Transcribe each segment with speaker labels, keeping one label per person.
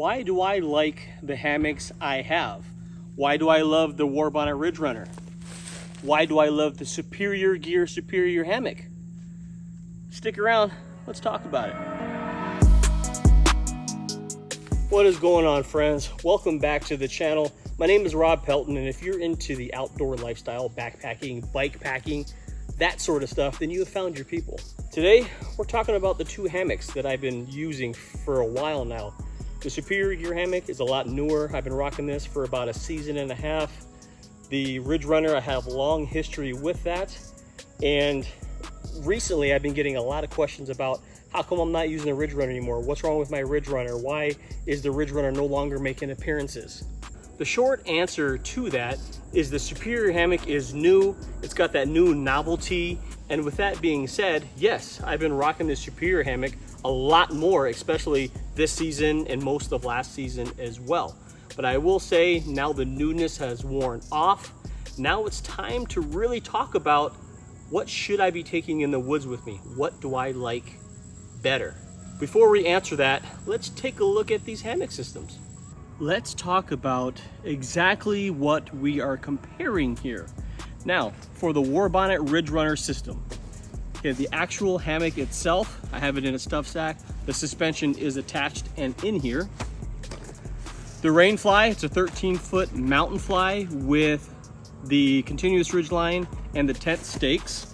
Speaker 1: Why do I like the hammocks I have? Why do I love the Warbonnet Ridgerunner? Why do I love the Superior Gear Superior Hammock? Stick around, let's talk about it. What is going on, friends? Welcome back to the channel. My name is Rob Pelton, and if you're into the outdoor lifestyle, backpacking, bike packing, that sort of stuff, then you have found your people. Today, we're talking about the two hammocks that I've been using for a while now. The Superior Gear Hammock is a lot newer. I've been rocking this for about a season and a half. The Ridgerunner, I have long history with that. And recently, I've been getting a lot of questions about how come I'm not using the Ridgerunner anymore? What's wrong with my Ridgerunner? Why is the Ridgerunner no longer making appearances? The short answer to that is the Superior Hammock is new. It's got that new novelty. And with that being said, yes, I've been rocking the Superior Hammock a lot more, especially this season and most of last season as well. But I will say now the newness has worn off. Now it's time to really talk about what should I be taking in the woods with me? What do I like better? Before we answer that, let's take a look at these hammock systems. Let's talk about exactly what we are comparing here. Now, for the Warbonnet Ridgerunner system, okay, the actual hammock itself, I have it in a stuff sack. The suspension is attached and in here. The Rainfly, it's a 13-foot mountain fly with the continuous ridge line and the tent stakes.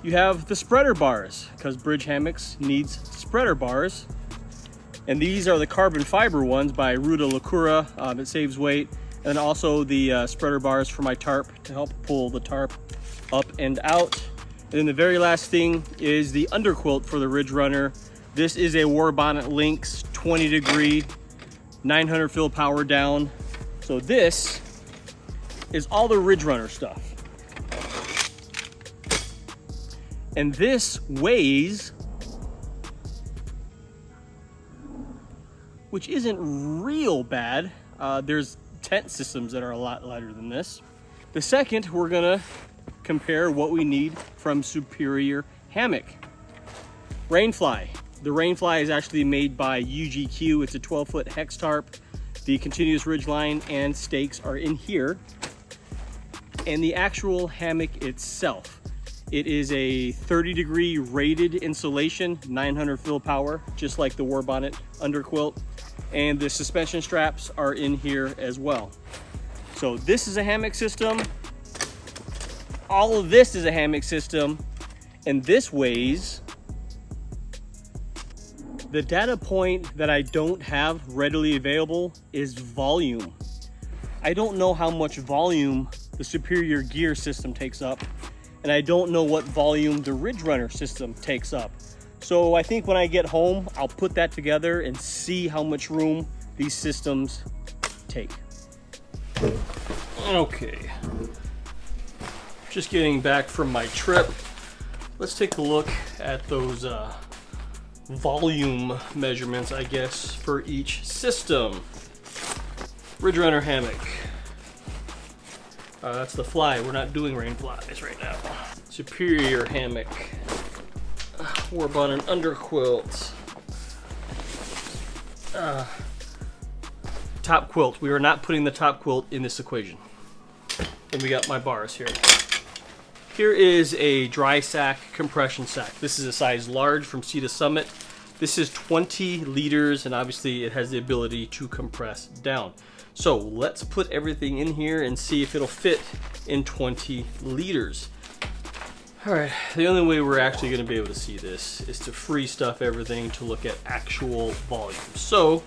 Speaker 1: You have the spreader bars, because bridge hammocks needs spreader bars. And these are the carbon fiber ones by Ruta Lacura. It saves weight. And also the spreader bars for my tarp to help pull the tarp up and out. And then the very last thing is the underquilt for the Ridgerunner. This is a Warbonnet Lynx 20 degree, 900 fill power down. So this is all the Ridgerunner stuff. And this weighs, which isn't real bad. There's tent systems that are a lot lighter than this. The second, we're gonna compare what we need from Superior Hammock. Rainfly. The Rainfly is actually made by UGQ. It's a 12-foot hex tarp. The continuous ridge line and stakes are in here. And the actual hammock itself, it is a 30 degree rated insulation, 900 fill power, just like the Warbonnet underquilt. And the suspension straps are in here as well. So this is a hammock system. All of this is a hammock system. And this weighs, the data point that I don't have readily available is volume. I don't know how much volume the Superior Gear system takes up. And I don't know what volume the Ridgerunner system takes up. So I think when I get home, I'll put that together and see how much room these systems take. Okay, just getting back from my trip. Let's take a look at those volume measurements, I guess, for each system. Ridgerunner Hammock. That's the fly. We're not doing Rainflies right now. Superior Hammock. Warbonnet underquilt. Top quilt. We are not putting the top quilt in this equation. And we got my bars here. Here is a dry sack compression sack. This is a size large from Sea to Summit. This is 20 liters, and obviously it has the ability to compress down. So let's put everything in here and see if it'll fit in 20 liters. All right, the only way we're actually gonna be able to see this is to free stuff everything to look at actual volume. So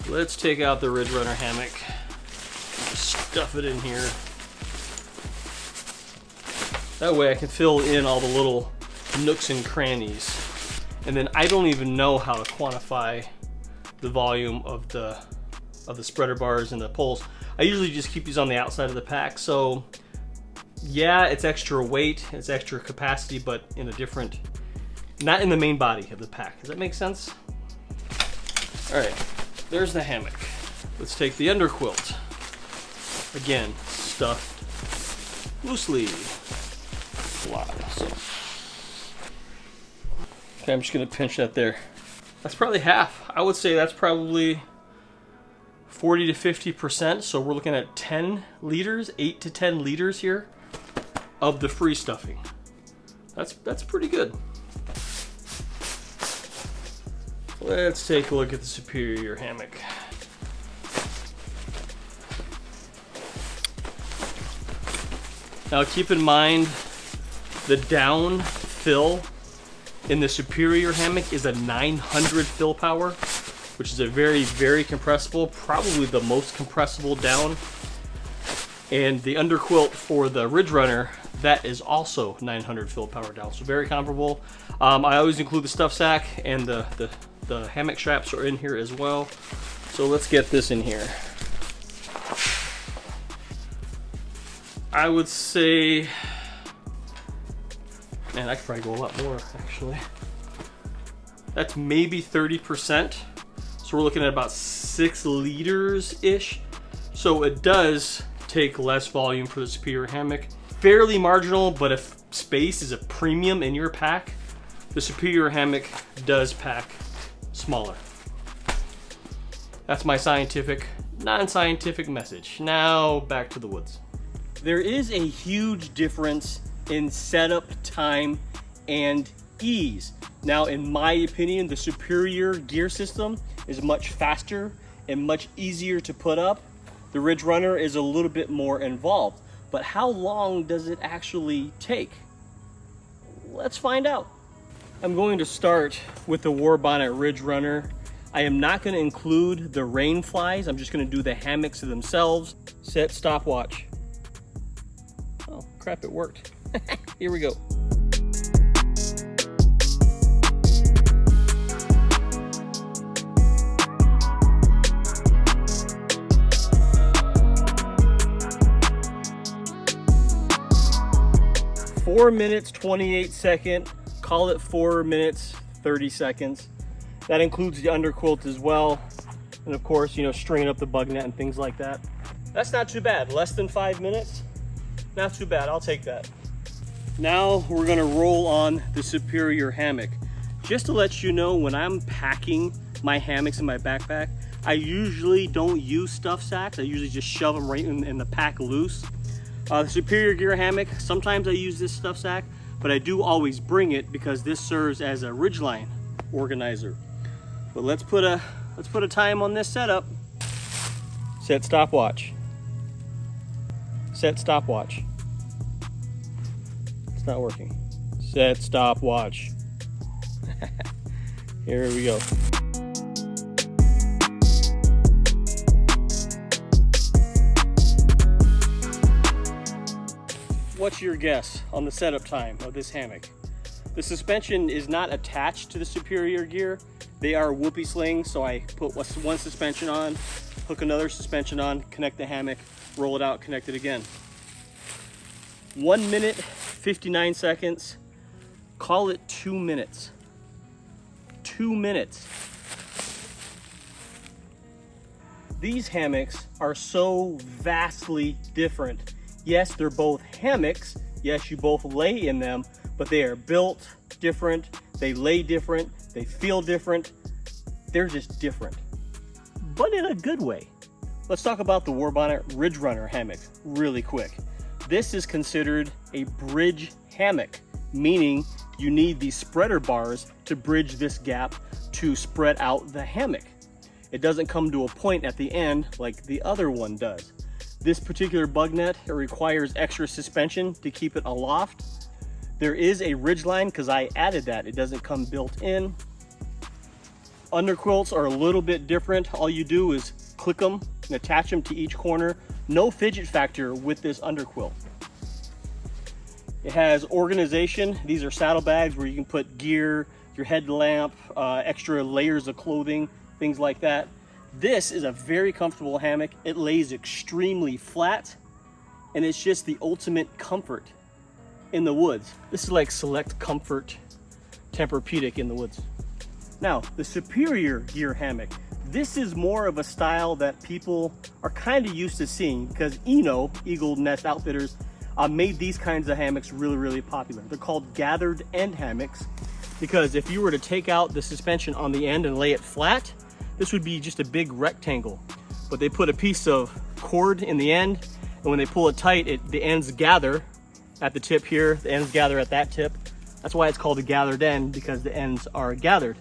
Speaker 1: let's take out the Ridgerunner hammock, stuff it in here. That way I can fill in all the little nooks and crannies. And then I don't even know how to quantify the volume of the spreader bars and the poles. I usually just keep these on the outside of the pack. So yeah, it's extra weight, it's extra capacity, but in a different, not in the main body of the pack. Does that make sense? All right, there's the hammock. Let's take the underquilt. Again, stuffed loosely. Okay, I'm just gonna pinch that there. That's probably half. I would say that's probably 40 to 50%. So we're looking at 10 liters, 8 to 10 liters here of the free stuffing. That's pretty good. Let's take a look at the Superior Hammock. Now keep in mind the down fill in the Superior Hammock is a 900 fill power, which is a very, very compressible, probably the most compressible down. And the underquilt for the Ridgerunner, that is also 900 fill power down, so very comparable. I always include the stuff sack, and the hammock straps are in here as well. So let's get this in here. I would say, man, I could probably go a lot more actually. That's maybe 30%. So we're looking at about 6 liters-ish. So it does take less volume for the Superior Hammock. Fairly marginal, but if space is a premium in your pack, the Superior Hammock does pack smaller. That's my scientific, non-scientific message. Now back to the woods. There is a huge difference in setup time and ease. Now, in my opinion, the Superior gear system is much faster and much easier to put up. The Ridgerunner is a little bit more involved. But how long does it actually take? Let's find out. I'm going to start with the Warbonnet Ridgerunner. I am not going to include the Rainflies. I'm just going to do the hammocks themselves. Set stopwatch. Oh, crap, it worked. Here we go. Four minutes, 28 seconds. Call it 4 minutes, 30 seconds. That includes the underquilt as well. And of course, you know, strain up the bug net and things like that. That's not too bad. Less than 5 minutes. Not too bad, I'll take that. Now we're gonna roll on the Superior Hammock. Just to let you know, when I'm packing my hammocks in my backpack, I usually don't use stuff sacks. I usually just shove them right in the pack loose. The Superior Gear Hammock, sometimes I use this stuff sack, but I do always bring it because this serves as a ridgeline organizer. But let's put a time on this setup. Set stopwatch. Set stopwatch. It's not working. Set stopwatch. Here we go. What's your guess on the setup time of this hammock? The suspension is not attached to the Superior gear. They are whoopee slings, so I put one suspension on, hook another suspension on, connect the hammock, roll it out, connect it again. 1 minute, 59 seconds. Call it 2 minutes. 2 minutes. These hammocks are so vastly different. Yes, they're both hammocks. Yes, you both lay in them, but they are built different. They lay different. They feel different. They're just different, but in a good way. Let's talk about the Warbonnet Ridgerunner Hammock really quick. This is considered a bridge hammock, meaning you need these spreader bars to bridge this gap to spread out the hammock. It doesn't come to a point at the end like the other one does. This particular bug net, it requires extra suspension to keep it aloft. There is a ridge line because I added that. It doesn't come built in. Underquilts are a little bit different. All you do is click them and attach them to each corner. No fidget factor with this underquilt. It has organization. These are saddlebags where you can put gear, your headlamp, extra layers of clothing, things like that. This is a very comfortable hammock. It lays extremely flat, and it's just the ultimate comfort in the woods. This is like select comfort Tempur-Pedic in the woods. Now, the Superior Gear Hammock. This is more of a style that people are kind of used to seeing because Eagle Nest Outfitters made these kinds of hammocks really, really popular. They're called gathered end hammocks. because if you were to take out the suspension on the end and lay it flat, this would be just a big rectangle. But they put a piece of cord in the end, and when they pull it tight, the ends gather at the tip here, the ends gather at that tip. That's why it's called a gathered end, because the ends are gathered.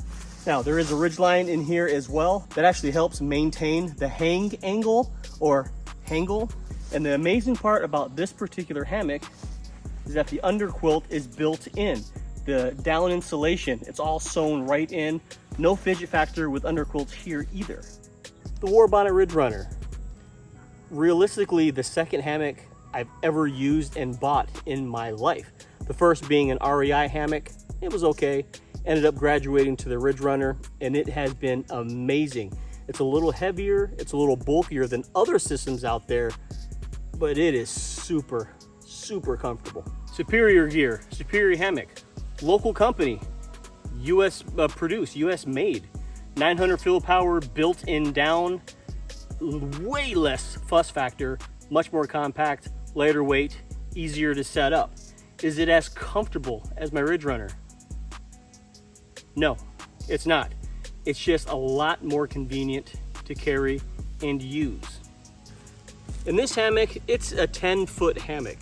Speaker 1: Now, there is a ridgeline in here as well that actually helps maintain the hang angle or hangle. And the amazing part about this particular hammock is that the underquilt is built in. The down insulation, it's all sewn right in. No fidget factor with underquilts here either. The Warbonnet Ridgerunner. Realistically, the second hammock I've ever used and bought in my life. The first being an REI hammock. It was okay. Ended up graduating to the Ridgerunner, and it has been amazing. It's a little heavier, it's a little bulkier than other systems out there, but it is super, super comfortable. Superior Gear, Superior Hammock, local company, US produced, US made, 900 fill power, built-in down, way less fuss factor, much more compact, lighter weight, easier to set up. Is it as comfortable as my Ridgerunner? No, it's not. It's just a lot more convenient to carry and use. In this hammock, it's a 10-foot hammock.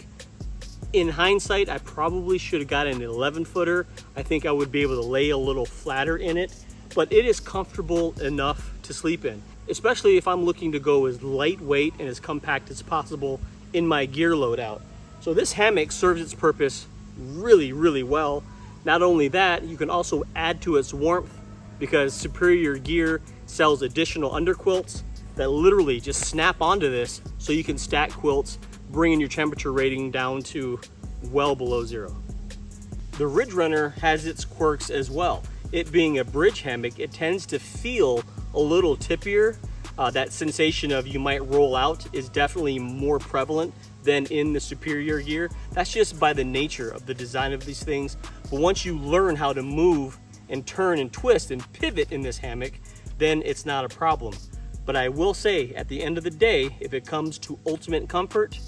Speaker 1: In hindsight, I probably should have got an 11-footer. I think I would be able to lay a little flatter in it, but it is comfortable enough to sleep in, especially if I'm looking to go as lightweight and as compact as possible in my gear loadout. So this hammock serves its purpose really, really well. Not only that, you can also add to its warmth because Superior Gear sells additional underquilts that literally just snap onto this so you can stack quilts, bringing your temperature rating down to well below zero. The Ridgerunner has its quirks as well. It being a bridge hammock, it tends to feel a little tippier. That sensation of you might roll out is definitely more prevalent than in the Superior Gear. That's just by the nature of the design of these things. But once you learn how to move and turn and twist and pivot in this hammock, then it's not a problem. But I will say, at the end of the day, if it comes to ultimate comfort,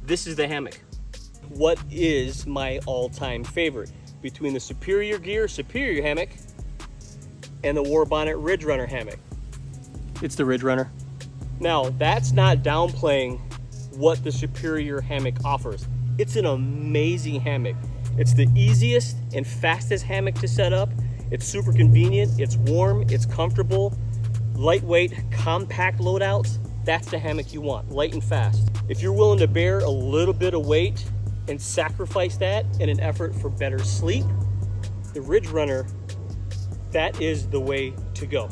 Speaker 1: this is the hammock. What is my all-time favorite between the Superior Gear Superior Hammock and the Warbonnet Ridgerunner Hammock? It's the Ridgerunner. Now, that's not downplaying what the Superior Hammock offers. It's an amazing hammock. It's the easiest and fastest hammock to set up. It's super convenient, it's warm, it's comfortable, lightweight, compact loadouts. That's the hammock you want, light and fast. If you're willing to bear a little bit of weight and sacrifice that in an effort for better sleep, the Ridgerunner, that is the way to go.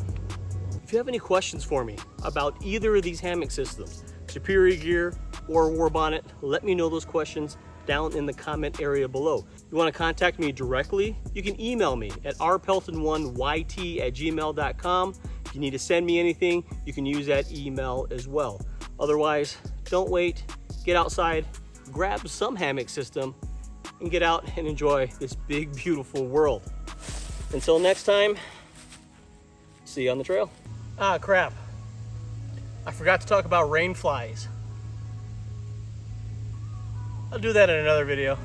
Speaker 1: If you have any questions for me about either of these hammock systems, Superior Gear or Warbonnet, let me know those questions down in the comment area below. If you want to contact me directly, you can email me at rpelton1yt@gmail.com. If you need to send me anything, you can use that email as well. Otherwise, don't wait, get outside, grab some hammock system, and get out and enjoy this big, beautiful world. Until next time, see you on the trail. Ah, crap. I forgot to talk about rainflies. I'll do that in another video.